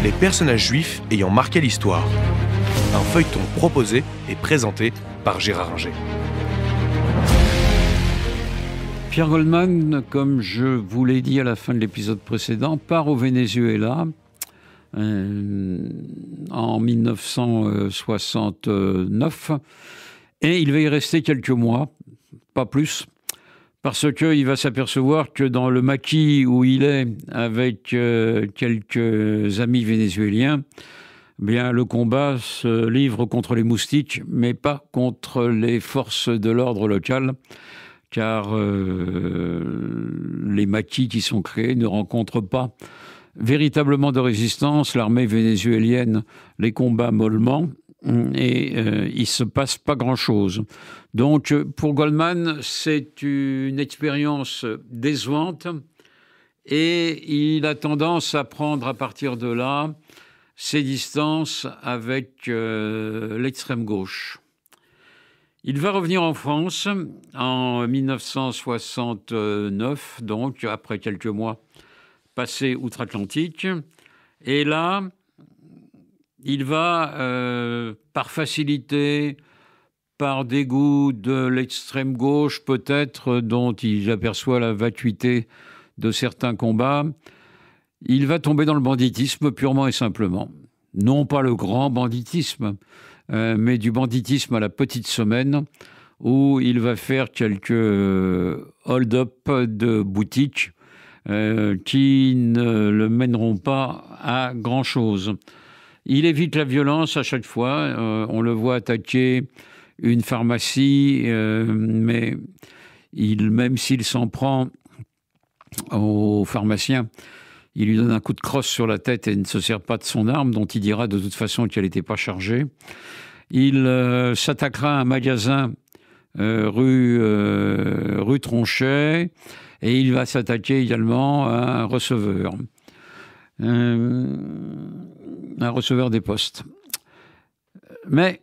les personnages juifs ayant marqué l'histoire. Un feuilleton proposé et présenté par Gérard Inger. Pierre Goldman, comme je vous l'ai dit à la fin de l'épisode précédent, part au Venezuela en 1969 et il va y rester quelques mois, pas plus, parce qu'il va s'apercevoir que dans le maquis où il est avec quelques amis vénézuéliens, bien, le combat se livre contre les moustiques, mais pas contre les forces de l'ordre local, car les maquis qui sont créés ne rencontrent pas véritablement de résistance. L'armée vénézuélienne les combat mollement et il ne se passe pas grand-chose. Donc, pour Goldman, c'est une expérience décevante et il a tendance à prendre à partir de là ses distances avec l'extrême gauche. Il va revenir en France en 1969, donc après quelques mois passés outre-Atlantique. Et là, il va, par facilité, par dégoût de l'extrême gauche peut-être, dont il aperçoit la vacuité de certains combats, il va tomber dans le banditisme purement et simplement. Non pas le grand banditisme, mais du banditisme à la petite semaine, où il va faire quelques hold-up de boutiques qui ne le mèneront pas à grand-chose. Il évite la violence à chaque fois. On le voit attaquer une pharmacie, mais même s'il s'en prend au pharmacien, il lui donne un coup de crosse sur la tête et ne se sert pas de son arme, dont il dira de toute façon qu'elle n'était pas chargée. Il s'attaquera à un magasin rue Tronchet et il va s'attaquer également à un receveur des postes. Mais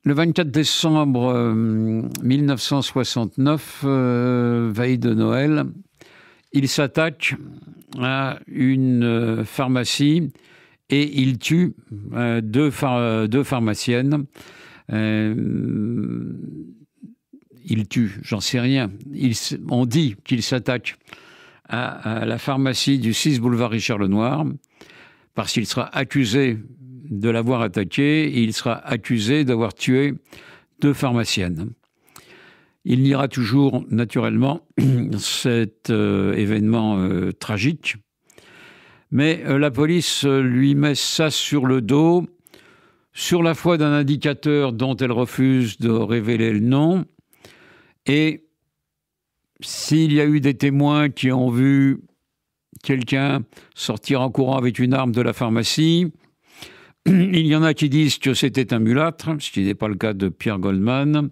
le 24 décembre 1969, veille de Noël, il s'attaque à une pharmacie et il tue deux pharmaciennes. Il tue, j'en sais rien. On dit qu'il s'attaque à la pharmacie du 6 boulevard Richard Lenoir parce qu'il sera accusé de l'avoir attaqué et il sera accusé d'avoir tué deux pharmaciennes. Il niera toujours, naturellement, cet événement tragique. Mais la police lui met ça sur le dos, sur la foi d'un indicateur dont elle refuse de révéler le nom. Et s'il y a eu des témoins qui ont vu quelqu'un sortir en courant avec une arme de la pharmacie, il y en a qui disent que c'était un mulâtre, ce qui n'est pas le cas de Pierre Goldman,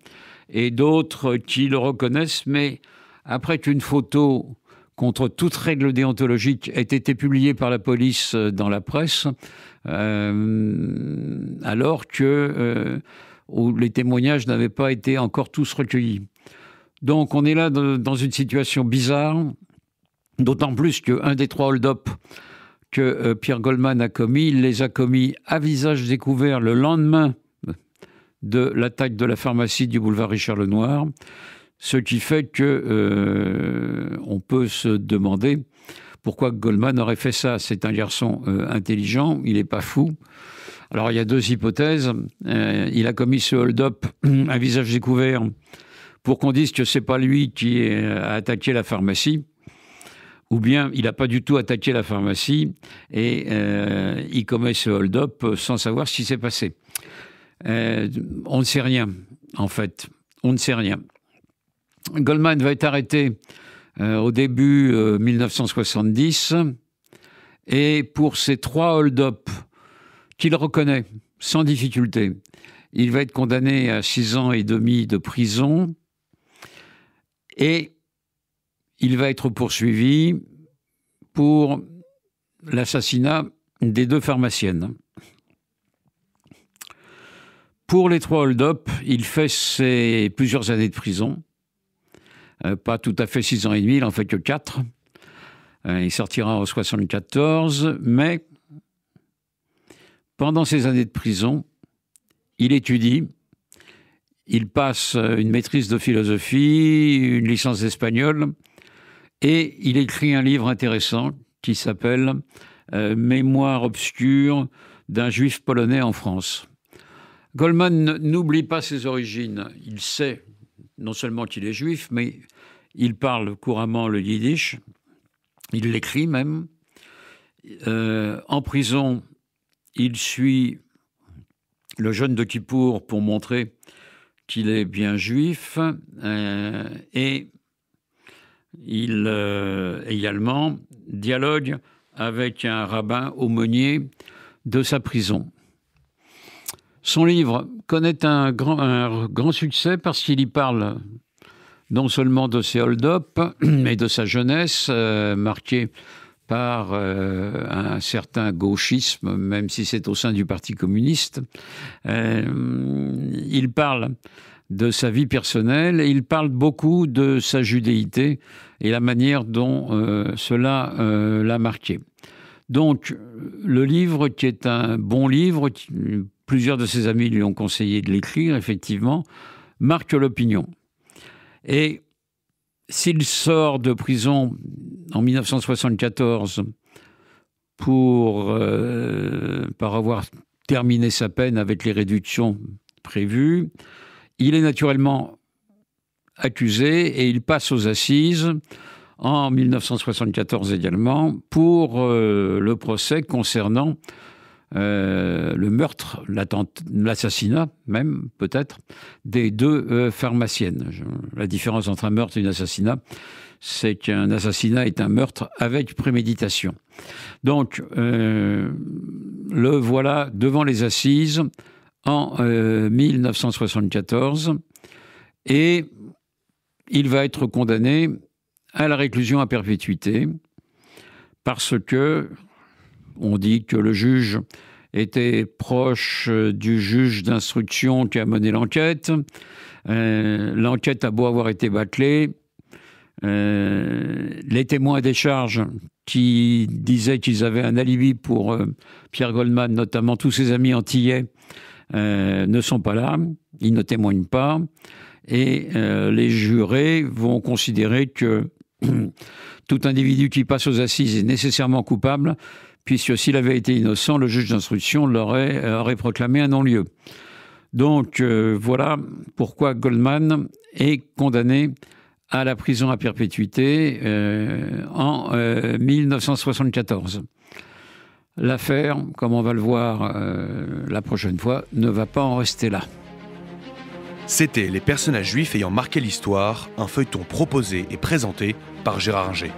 et d'autres qui le reconnaissent, mais après qu'une photo contre toute règle déontologique ait été publiée par la police dans la presse, alors que les témoignages n'avaient pas été encore tous recueillis. Donc on est là dans une situation bizarre, d'autant plus qu'un des trois hold-up que Pierre Goldman a commis, il les a commis à visage découvert le lendemain de l'attaque de la pharmacie du boulevard Richard Lenoir, ce qui fait que on peut se demander pourquoi Goldman aurait fait ça. C'est un garçon intelligent, il n'est pas fou. Alors il y a deux hypothèses. Il a commis ce hold-up à visage découvert pour qu'on dise que c'est pas lui qui a attaqué la pharmacie, ou bien il n'a pas du tout attaqué la pharmacie et il commet ce hold-up sans savoir ce qui s'est passé. On ne sait rien, en fait. On ne sait rien. Goldman va être arrêté au début 1970 et pour ces trois hold-up qu'il reconnaît sans difficulté, il va être condamné à 6 ans et demi de prison et il va être poursuivi pour l'assassinat des deux pharmaciennes. Pour les trois hold-up, il fait plusieurs années de prison. Pas tout à fait 6 ans et demi, il en fait que 4. Il sortira en 1974, mais pendant ses années de prison, il étudie, il passe une maîtrise de philosophie, une licence d'espagnol, et il écrit un livre intéressant qui s'appelle Mémoire obscure d'un juif polonais en France. Goldman n'oublie pas ses origines. Il sait non seulement qu'il est juif, mais il parle couramment le yiddish. Il l'écrit même. En prison, il suit le jeûne de Kippour pour montrer qu'il est bien juif. Et il également dialogue avec un rabbin aumônier de sa prison. Son livre connaît un grand succès parce qu'il y parle non seulement de ses hold-up, mais de sa jeunesse, marquée par un certain gauchisme, même si c'est au sein du Parti communiste. Il parle de sa vie personnelle et il parle beaucoup de sa judéité et la manière dont cela l'a marqué. Donc, le livre, qui est un bon livre, plusieurs de ses amis lui ont conseillé de l'écrire, effectivement, marque l'opinion. Et s'il sort de prison en 1974 par avoir terminé sa peine avec les réductions prévues, il est naturellement accusé et il passe aux assises en 1974 également pour le procès concernant le meurtre, l'assassinat même peut-être, des deux pharmaciennes. La différence entre un meurtre et un assassinat, c'est qu'un assassinat est un meurtre avec préméditation. Donc, le voilà devant les assises en 1974 et il va être condamné à la réclusion à perpétuité parce que on dit que le juge était proche du juge d'instruction qui a mené l'enquête. L'enquête a beau avoir été bâclée. Les témoins des charges qui disaient qu'ils avaient un alibi pour Pierre Goldman, notamment tous ses amis antillais, ne sont pas là. Ils ne témoignent pas. Et les jurés vont considérer que tout individu qui passe aux assises est nécessairement coupable, puisque s'il avait été innocent, le juge d'instruction aurait proclamé un non-lieu. Donc voilà pourquoi Goldman est condamné à la prison à perpétuité en 1974. L'affaire, comme on va le voir la prochaine fois, ne va pas en rester là. C'était Les personnages juifs ayant marqué l'histoire, un feuilleton proposé et présenté par Gérard Inger.